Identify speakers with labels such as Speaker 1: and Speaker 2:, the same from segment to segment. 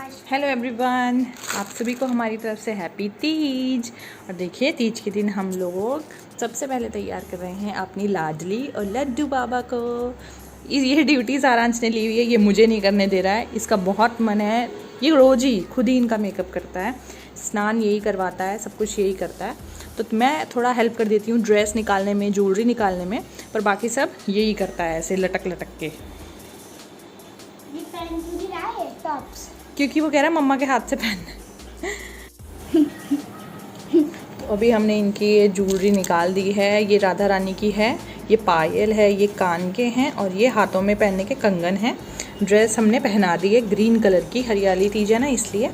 Speaker 1: Hello everyone, आप सभी को हमारी तरफ से हैप्पी तीज। और देखिए, तीज के दिन हम लोग सबसे पहले तैयार कर रहे हैं अपनी लाडली और लड्डू बाबा को। ये ड्यूटी सारांश ने ली हुई है, ये मुझे नहीं करने दे रहा है। इसका बहुत मन है, ये रोज़ ही खुद ही इनका मेकअप करता है, स्नान यही करवाता है, सब कुछ यही करता है। तो मैं थोड़ा हेल्प कर देती हूँ ड्रेस निकालने में, ज्वेलरी निकालने में, पर बाकी सब यही करता है ऐसे लटक लटक के। टॉप्स क्योंकि वो कह रहा है मम्मा के हाथ से पहनना। तो अभी हमने इनकी ये ज्वेलरी निकाल दी है। ये राधा रानी की है, ये पायल है, ये कान के हैं और ये हाथों में पहनने के कंगन हैं। ड्रेस हमने पहना दी है ग्रीन कलर की, हरियाली तीज है ना इसलिए।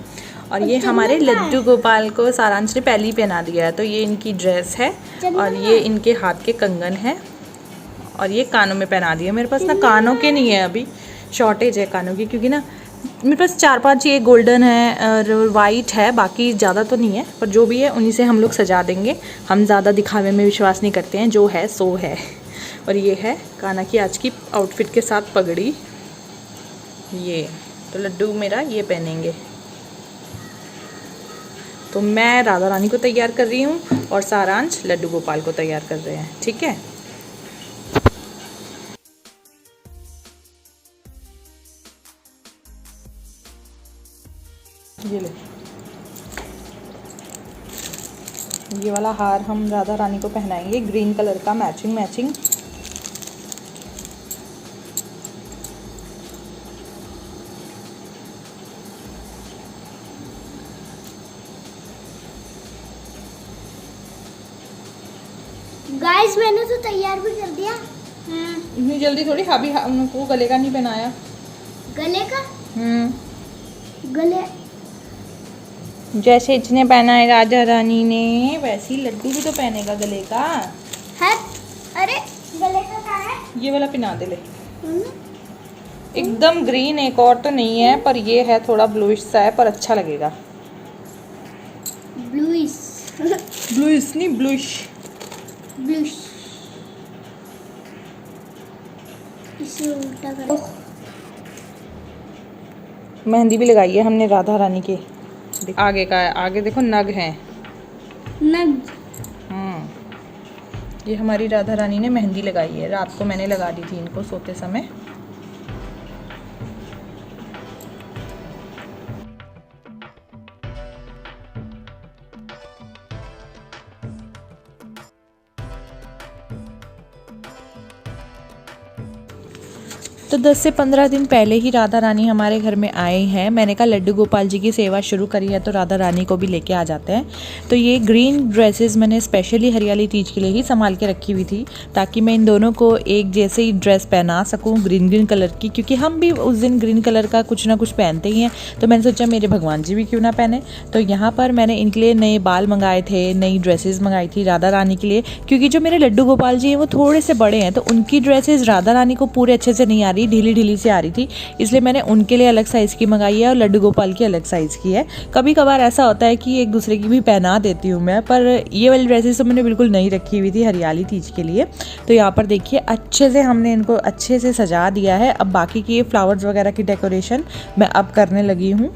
Speaker 1: और ये हमारे लड्डू गोपाल को सारांश ने पहले ही पहना दिया है। तो ये इनकी ड्रेस है और ये इनके हाथ के कंगन हैं और ये कानों में पहना दिया। मेरे पास ना कानों के नहीं है, अभी शॉर्टेज है कानों की, क्योंकि ना मेरे पास 4-5 ये गोल्डन है और वाइट है, बाकी ज़्यादा तो नहीं है। पर जो भी है उन्हीं से हम लोग सजा देंगे। हम ज़्यादा दिखावे में विश्वास नहीं करते हैं, जो है सो है। और ये है कान्हा की आज की आउटफिट के साथ पगड़ी। ये तो लड्डू मेरा ये पहनेंगे। तो मैं राधा रानी को तैयार कर रही हूँ और सारांश लड्डू गोपाल को तैयार कर रहे हैं, ठीक है। ये ले, ये वाला हार हम राधा रानी को पहनाएंगे, ग्रीन कलर का मैचिंग मैचिंग।
Speaker 2: गाइस मैंने तो तैयार भी कर दिया।
Speaker 1: इतनी जल्दी थोड़ी, अभी उनको गले का नहीं पहनाया।
Speaker 2: गले का? गले
Speaker 1: जैसे इसने पहना है राधा रानी ने, वैसे ही लड्डू भी तो पहनेगा गले का
Speaker 2: है। अरे गले का क्या है?
Speaker 1: ये वाला पहना दे ले। एकदम ग्रीन, एक और तो नहीं है, पर ये है थोड़ा ब्लूइश सा है, पर अच्छा लगेगा।
Speaker 2: ब्लूइश
Speaker 1: ब्लूइश नहीं, ब्लूइश।
Speaker 2: ब्लूइश इसे उल्टा कर।
Speaker 1: मेहंदी भी लगाई है हमने राधा रानी के आगे का, आगे देखो नग हैं।
Speaker 2: नग?
Speaker 1: ये हमारी राधा रानी ने मेहंदी लगाई है, रात को मैंने लगा दी थी इनको सोते समय। तो 10 से 15 दिन पहले ही राधा रानी हमारे घर में आए हैं। मैंने कहा लड्डू गोपाल जी की सेवा शुरू करी है तो राधा रानी को भी लेके आ जाते हैं। तो ये ग्रीन ड्रेसेस मैंने स्पेशली हरियाली तीज के लिए ही संभाल के रखी हुई थी, ताकि मैं इन दोनों को एक जैसे ही ड्रेस पहना सकूं, ग्रीन ग्रीन कलर की, क्योंकि हम भी उस दिन ग्रीन कलर का कुछ ना कुछ पहनते ही हैं। तो मैंने सोचा मेरे भगवान जी भी क्यों ना पहने। तो यहाँ पर मैंने इनके लिए नए बाल मंगाए थे, नई ड्रेसेस मंगाई थी राधा रानी के लिए, क्योंकि जो मेरे लड्डू गोपाल जी हैं वो थोड़े से बड़े हैं, तो उनकी ड्रेसेस राधा रानी को पूरे अच्छे से नहीं आ रही, ढीली ढीली से आ रही थी। इसलिए मैंने उनके लिए अलग साइज़ की मंगाई है और लड्डू गोपाल की अलग साइज़ की है। कभी कभार ऐसा होता है कि एक दूसरे की भी पहना देती हूँ मैं, पर ये वाली ड्रेसेस तो मैंने बिल्कुल नहीं रखी हुई थी हरियाली तीज के लिए। तो यहाँ पर देखिए अच्छे से हमने इनको अच्छे से सजा दिया है। अब बाकी की फ्लावर्स वगैरह की डेकोरेशन मैं अब करने लगी हूँ।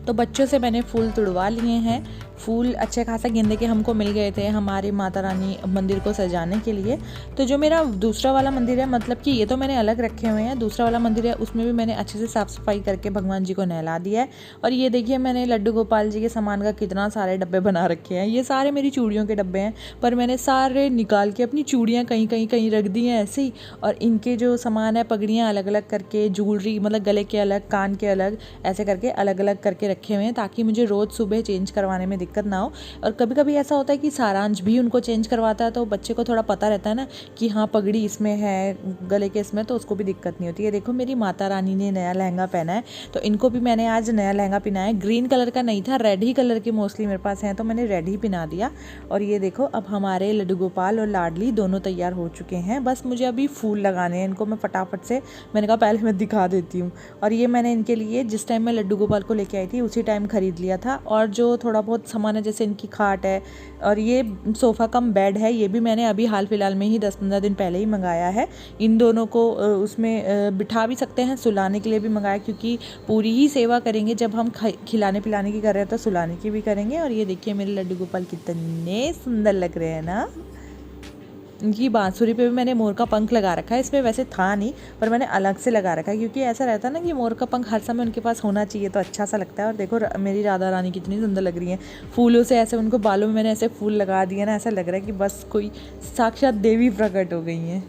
Speaker 1: तो बच्चों से मैंने फूल तुड़वा लिए हैं। फूल अच्छे खासा गेंदे के हमको मिल गए थे हमारे माता रानी मंदिर को सजाने के लिए। तो जो मेरा दूसरा वाला मंदिर है, मतलब कि ये तो मैंने अलग रखे हुए हैं, दूसरा वाला मंदिर है उसमें भी मैंने अच्छे से साफ़ सफाई करके भगवान जी को नहला दिया है। और ये देखिए मैंने लड्डू गोपाल जी के सामान का कितना सारे डब्बे बना रखे हैं। ये सारे मेरी चूड़ियों के डब्बे हैं, पर मैंने सारे निकाल के अपनी चूड़ियाँ कहीं कहीं कहीं रख दी हैं ऐसे ही। और इनके जो सामान है, पगड़ियाँ अलग अलग करके, ज्वेलरी मतलब गले के अलग, कान के अलग, ऐसे करके अलग अलग करके रखे हुए हैं, ताकि मुझे रोज़ सुबह चेंज करवाने में दिक्कत ना हो। और कभी कभी ऐसा होता है कि सारांश भी उनको चेंज करवाता है, तो बच्चे को थोड़ा पता रहता है ना कि हाँ पगड़ी इसमें है, गले के इसमें, तो उसको भी दिक्कत नहीं होती है। देखो मेरी माता रानी ने नया लहंगा पहना है, तो इनको भी मैंने आज नया लहंगा पहनाया है। ग्रीन कलर का नहीं था, रेड ही कलर के मोस्टली मेरे पास हैं, तो मैंने रेड ही पहना दिया। और ये देखो अब हमारे लड्डू गोपाल और लाडली दोनों तैयार हो चुके हैं। बस मुझे अभी फूल लगाने हैं इनको। मैं फटाफट से, मैंने कहा पहले मैं दिखा देती हूँ। और ये मैंने इनके लिए जिस टाइम मैं लड्डू गोपाल को लेके आई थी उसी टाइम खरीद लिया था। और जो थोड़ा बहुत सामान है, जैसे इनकी खाट है और ये सोफ़ा कम बेड है, ये भी मैंने अभी हाल फिलहाल में ही 10-15 दिन पहले ही मंगाया है। इन दोनों को उसमें बिठा भी सकते हैं, सुलाने के लिए भी मंगाया, क्योंकि पूरी ही सेवा करेंगे जब हम खिलाने पिलाने की कर रहे हैं तो सुलाने की भी करेंगे। और ये देखिए मेरे लड्डू गोपाल कितने सुंदर लग रहे हैं ना। इनकी बांसुरी पे भी मैंने मोर का पंख लगा रखा है, इसमें वैसे था नहीं पर मैंने अलग से लगा रखा है, क्योंकि ऐसा रहता है ना कि मोर का पंख हर समय उनके पास होना चाहिए तो अच्छा सा लगता है। और देखो मेरी राधा रानी कितनी सुंदर लग रही हैं, फूलों से ऐसे उनको बालों में मैंने ऐसे फूल लगा दिए ना, ऐसा लग रहा है कि बस कोई साक्षात देवी प्रकट हो गई हैं।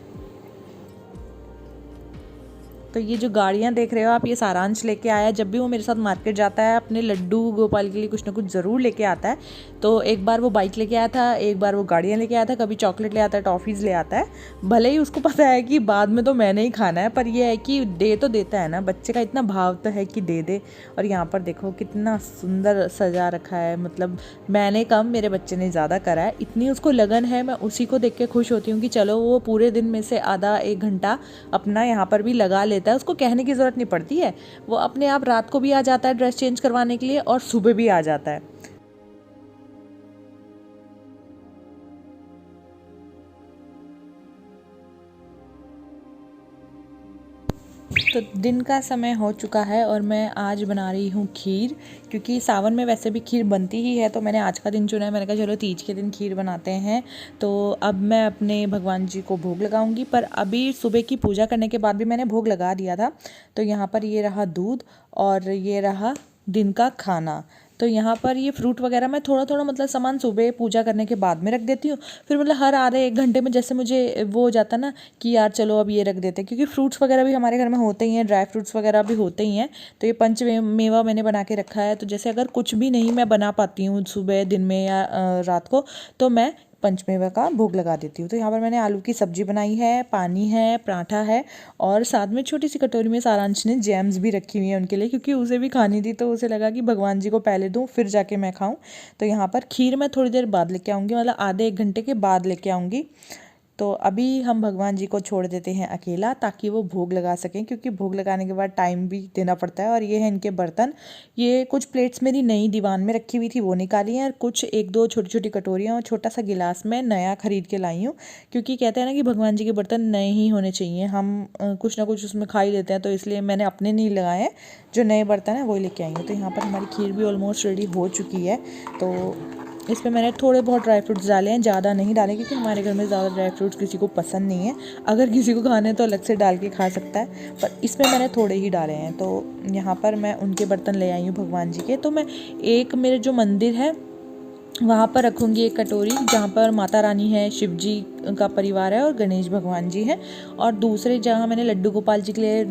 Speaker 1: तो ये जो गाड़ियाँ देख रहे हो आप, ये सारांश लेके आया है। जब भी वो मेरे साथ मार्केट जाता है अपने लड्डू गोपाल के लिए कुछ ना कुछ ज़रूर लेके आता है। तो एक बार वो बाइक लेके आया था, एक बार वो गाड़ियाँ लेके आया था, कभी चॉकलेट ले आता है, टॉफ़ीज़ ले आता है। भले ही उसको पता है कि बाद में तो मैंने ही खाना है, पर ये है कि दे तो देता है ना, बच्चे का इतना भाव तो है कि दे दे। और यहाँ पर देखो कितना सुंदर सजा रखा है, मतलब मैंने कम, मेरे बच्चे ने ज़्यादा करा है। इतनी उसको लगन है, मैं उसी को देख के खुश होती हूँ कि चलो वो पूरे दिन में से आधा 1 घंटा अपना यहाँ पर भी लगा लेता है। उसको कहने की ज़रूरत नहीं पड़ती है, वो अपने आप रात को भी आ जाता है ड्रेस चेंज करवाने के लिए और सुबह भी आ जाता है। तो दिन का समय हो चुका है और मैं आज बना रही हूँ खीर, क्योंकि सावन में वैसे भी खीर बनती ही है, तो मैंने आज का दिन चुना है। मैंने कहा चलो तीज के दिन खीर बनाते हैं। तो अब मैं अपने भगवान जी को भोग लगाऊंगी, पर अभी सुबह की पूजा करने के बाद भी मैंने भोग लगा दिया था। तो यहाँ पर ये रहा दूध और ये रहा दिन का खाना। तो यहाँ पर ये फ्रूट वगैरह मैं थोड़ा थोड़ा मतलब सामान सुबह पूजा करने के बाद में रख देती हूँ। फिर मतलब हर आधे 1 घंटे में जैसे मुझे वो हो जाता ना कि यार चलो अब ये रख देते हैं, क्योंकि फ्रूट्स वगैरह भी हमारे घर में होते ही हैं, ड्राई फ्रूट्स वगैरह भी होते ही हैं। तो ये पंचमेवा मैंने बना के रखा है। तो जैसे अगर कुछ भी नहीं मैं बना पाती हूँ सुबह, दिन में या रात को, तो मैं पंचमेवा का भोग लगा देती हूँ। तो यहाँ पर मैंने आलू की सब्ज़ी बनाई है, पानी है, पराठा है और साथ में छोटी सी कटोरी में सारांश ने जैम्स भी रखी हुई है उनके लिए, क्योंकि उसे भी खानी थी। तो उसे लगा कि भगवान जी को पहले दूँ फिर जाके मैं खाऊँ। तो यहाँ पर खीर मैं थोड़ी देर बाद लेके आऊँगी, मतलब आधे 1 घंटे के बाद लेके आऊँगी। तो अभी हम भगवान जी को छोड़ देते हैं अकेला, ताकि वो भोग लगा सकें, क्योंकि भोग लगाने के बाद टाइम भी देना पड़ता है। और ये है इनके बर्तन, ये कुछ प्लेट्स मेरी नई दीवान में रखी हुई थी वो निकाली हैं, और कुछ 1-2 छोटी छोटी कटोरियाँ और छोटा सा गिलास मैं नया खरीद के लाई हूँ, क्योंकि कहते हैं ना कि भगवान जी के बर्तन नए ही होने चाहिए, हम कुछ ना कुछ उसमें खा ही लेते हैं। तो इसलिए मैंने अपने नहीं लगाए हैं, जो नए बर्तन हैं वही लेके आई हूँ। तो यहाँ पर हमारी खीर भी ऑलमोस्ट रेडी हो चुकी है। तो इसमें मैंने थोड़े बहुत ड्राई फ्रूट्स डाले हैं, ज़्यादा नहीं डाले, क्योंकि हमारे घर में ज़्यादा ड्राई फ्रूट्स किसी को पसंद नहीं है। अगर किसी को खाने तो अलग से डाल के खा सकता है, पर इसमें मैंने थोड़े ही डाले हैं। तो यहाँ पर मैं उनके बर्तन ले आई हूँ भगवान जी के। तो मैं एक मेरे जो मंदिर है वहाँ पर रखूँगी एक कटोरी, जहाँ पर माता रानी है, शिव जी का परिवार है और गणेश भगवान जी हैं। और दूसरे जहाँ मैंने लड्डू गोपाल जी के लिए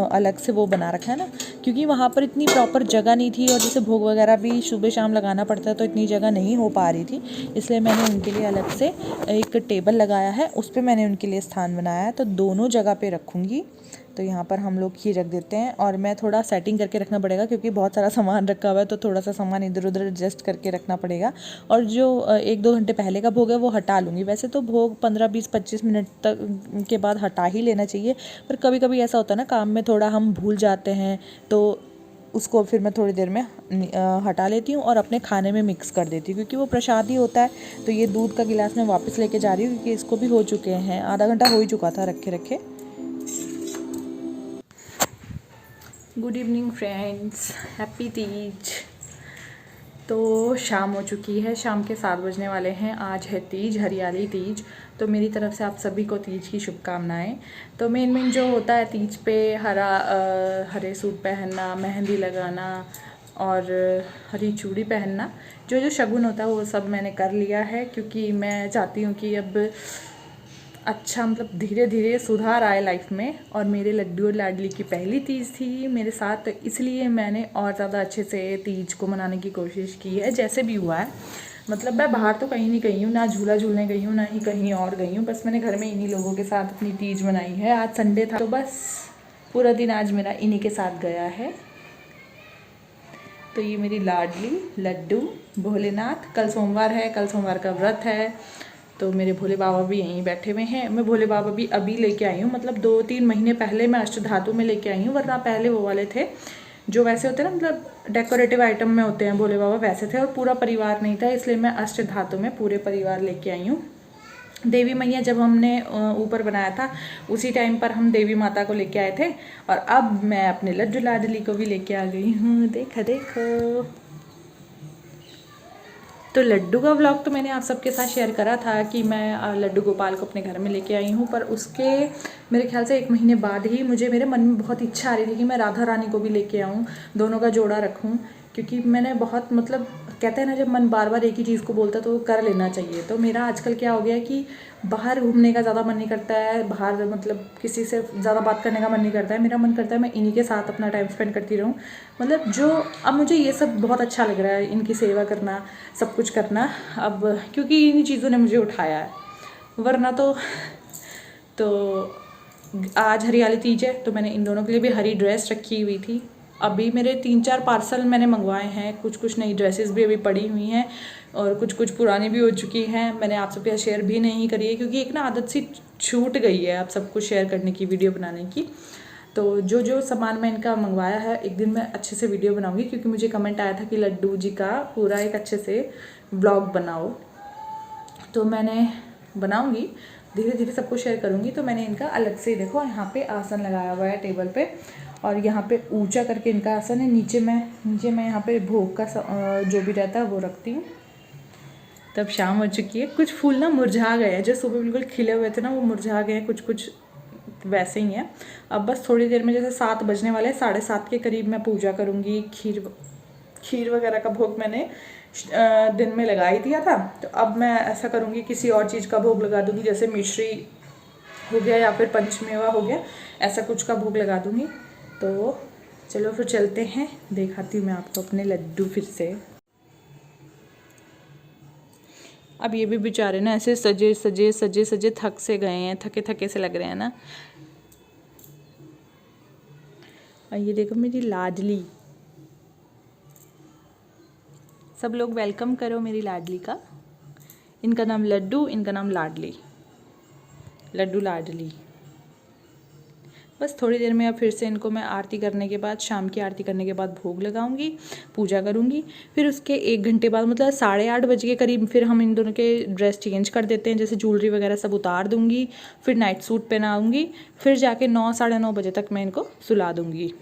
Speaker 1: अलग से वो बना रखा है ना, क्योंकि वहाँ पर इतनी प्रॉपर जगह नहीं थी, और जैसे भोग वगैरह भी सुबह शाम लगाना पड़ता है तो इतनी जगह नहीं हो पा रही थी, इसलिए मैंने उनके लिए अलग से एक टेबल लगाया है, उस पर मैंने उनके लिए स्थान बनाया है। तो दोनों जगह पर रखूँगी। तो यहाँ पर हम लोग खीर रख देते हैं, और मैं थोड़ा सेटिंग करके रखना पड़ेगा, क्योंकि बहुत सारा सामान रखा हुआ है, तो थोड़ा सा सामान इधर उधर एडजस्ट करके रखना पड़ेगा। और जो 1-2 घंटे पहले का भोग है वो हटा लूँगी। वैसे तो भोग 15-20-25 मिनट तक के बाद हटा ही लेना चाहिए, पर कभी कभी ऐसा होता है ना, काम में थोड़ा हम भूल जाते हैं, तो उसको फिर मैं थोड़ी देर में हटा लेती हूँ और अपने खाने में मिक्स कर देती हूँ, क्योंकि वो प्रसाद ही होता है। तो ये दूध का गिलास मैं वापस लेके जा रही हूँ, क्योंकि इसको भी हो चुके हैं, आधा घंटा हो ही चुका था रखे रखे। Good evening friends, happy Teej. तो शाम हो चुकी है, शाम के 7 बजने वाले हैं। आज है तीज, हरियाली तीज। तो मेरी तरफ से आप सभी को तीज की शुभकामनाएं। तो मेन जो होता है तीज पे, हरे सूट पहनना, मेहंदी लगाना और हरी चूड़ी पहनना, जो शगुन होता है वो सब मैंने कर लिया है, क्योंकि मैं चाहती हूँ कि अब अच्छा मतलब धीरे धीरे सुधार आए लाइफ में। और मेरे लड्डू और लाडली की पहली तीज थी मेरे साथ, तो इसलिए मैंने और ज़्यादा अच्छे से तीज को मनाने की कोशिश की है, जैसे भी हुआ है। मतलब मैं बाहर तो कहीं नहीं गई हूँ, ना झूला झूलने गई हूँ, ना ही कहीं और गई हूँ, बस मैंने घर में इन्हीं लोगों के साथ अपनी तीज मनाई है। आज संडे था, तो बस पूरा दिन आज मेरा इन्हीं के साथ गया है। तो ये मेरी लाडली लड्डू भोलेनाथ, कल सोमवार है, कल सोमवार का व्रत है, तो मेरे भोले बाबा भी यहीं बैठे हुए हैं। मैं भोले बाबा भी अभी लेके आई हूँ, मतलब 2-3 महीने पहले मैं अष्टधातु में लेके आई हूँ, वरना पहले वो वाले थे जो वैसे होते हैं ना, मतलब डेकोरेटिव आइटम में होते हैं भोले बाबा, वैसे थे। और पूरा परिवार नहीं था, इसलिए मैं अष्ट धातु में पूरे परिवार लेके आई हूँ। देवी मैया जब हमने ऊपर बनाया था उसी टाइम पर हम देवी माता को लेके आए थे, और अब मैं अपने लड्डू लाडली को भी लेके आ गई हूँ। देखो देखो। तो लड्डू का व्लॉग तो मैंने आप सबके साथ शेयर करा था कि मैं लड्डू गोपाल को अपने घर में लेके आई हूँ, पर उसके मेरे ख्याल से 1 महीने बाद ही मुझे मेरे मन में बहुत इच्छा आ रही थी कि मैं राधा रानी को भी लेके आऊँ, दोनों का जोड़ा रखूँ। क्योंकि मैंने बहुत, मतलब कहते हैं ना, जब मन बार बार एक ही चीज़ को बोलता है तो वो कर लेना चाहिए। तो मेरा आजकल क्या हो गया है कि बाहर घूमने का ज़्यादा मन नहीं करता है, बाहर मतलब किसी से ज़्यादा बात करने का मन नहीं करता है। मेरा मन करता है मैं इन्हीं के साथ अपना टाइम स्पेंड करती रहूँ। मतलब जो अब मुझे ये सब बहुत अच्छा लग रहा है, इनकी सेवा करना, सब कुछ करना, अब क्योंकि इन्हीं चीज़ों ने मुझे उठाया है। वरना तो आज हरियाली तीज है, तो मैंने इन दोनों के लिए भी हरी ड्रेस रखी हुई थी। अभी मेरे 3-4 पार्सल मैंने मंगवाए हैं, कुछ नई ड्रेसेस भी अभी पड़ी हुई हैं, और कुछ पुरानी भी हो चुकी हैं। मैंने आप सबके साथ शेयर भी नहीं करी है, क्योंकि एक ना आदत सी छूट गई है आप सब कुछ शेयर करने की, वीडियो बनाने की। तो जो सामान मैं इनका मंगवाया है, एक दिन मैं अच्छे से वीडियो बनाऊंगी, क्योंकि मुझे कमेंट आया था कि लड्डू जी का पूरा एक अच्छे से ब्लॉग बनाओ। तो मैंने बनाऊंगी, धीरे धीरे सबको शेयर करूंगी। तो मैंने इनका अलग से, देखो यहाँ पे आसन लगाया हुआ है टेबल पे, और यहाँ पे ऊंचा करके इनका आसन है। नीचे मैं यहाँ पे भोग का जो भी रहता है वो रखती हूँ। तब शाम हो चुकी है, कुछ फूल ना मुरझा गए हैं, जो सुबह बिल्कुल खिले हुए थे ना वो मुरझा गए हैं, कुछ वैसे ही हैं। अब बस थोड़ी देर में, जैसे 7 बजने वाले, 7:30 के करीब मैं पूजा करूँगी। खीर वगैरह का भोग मैंने दिन में लगा ही दिया था, तो अब मैं ऐसा करूँगी, किसी और चीज़ का भोग लगा दूँगी, जैसे मिश्री हो गया या फिर पंचमेवा हो गया, ऐसा कुछ का भोग लगा दूँगी। तो चलो फिर चलते हैं, दिखाती हूँ मैं आपको अपने लड्डू फिर से। अब ये भी बेचारे ना ऐसे सजे थक से गए हैं, थके से लग रहे हैं ना। और ये देखो मेरी लाडली, सब लोग वेलकम करो मेरी लाडली का। इनका नाम लड्डू, इनका नाम लाडली, लड्डू लाडली। बस थोड़ी देर में अब फिर से इनको मैं आरती करने के बाद, शाम की आरती करने के बाद भोग लगाऊंगी, पूजा करूंगी। फिर उसके 1 घंटे बाद, मतलब 8:30 बजे के करीब, फिर हम इन दोनों के ड्रेस चेंज कर देते हैं, जैसे ज्वेलरी वगैरह सब उतार दूंगी, फिर नाइट सूट पहनाऊंगी, फिर जाके 9-9:30 बजे तक मैं इनको सुला दूंगी।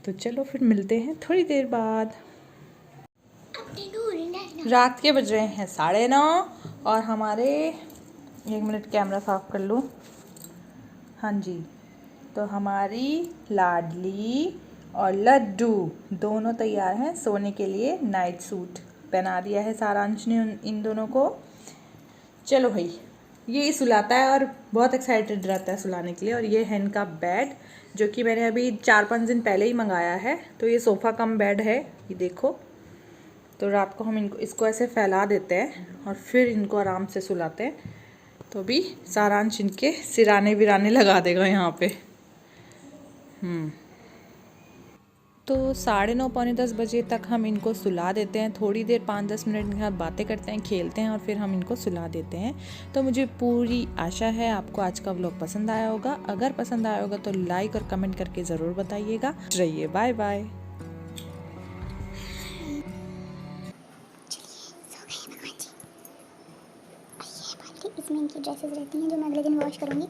Speaker 1: तो चलो फिर मिलते हैं थोड़ी देर बाद। रात के बज रहे हैं 9:30, और हमारे 1 मिनट कैमरा साफ कर लूँ। हाँ जी, तो हमारी लाडली और लड्डू दोनों तैयार हैं सोने के लिए। नाइट सूट पहना दिया है सारांश ने इन दोनों को। चलो भाई, ये सुलाता है और बहुत एक्साइटेड रहता है सुलाने के लिए। और ये है इनका बेड, जो कि मैंने अभी 4-5 दिन पहले ही मंगाया है। तो ये सोफ़ा कम बेड है, ये देखो। तो रात को हम इसको ऐसे फैला देते हैं और फिर इनको आराम से सुलाते हैं। तो अभी सारांश इनके सिराने विराने लगा देगा यहाँ पे। तो 9:30 पौने 10 बजे तक हम इनको सुला देते हैं। थोड़ी देर 5-10 मिनट के साथ बातें करते हैं, खेलते हैं, और फिर हम इनको सुला देते हैं। तो मुझे पूरी आशा है आपको आज का व्लॉग पसंद आया होगा। अगर पसंद आया होगा तो लाइक और कमेंट करके ज़रूर बताइएगा। रहिए, बाय बाय।
Speaker 2: इसमें इनकी ड्रेसेस रहती हैं जो मैं अगले दिन वॉश करूँगी।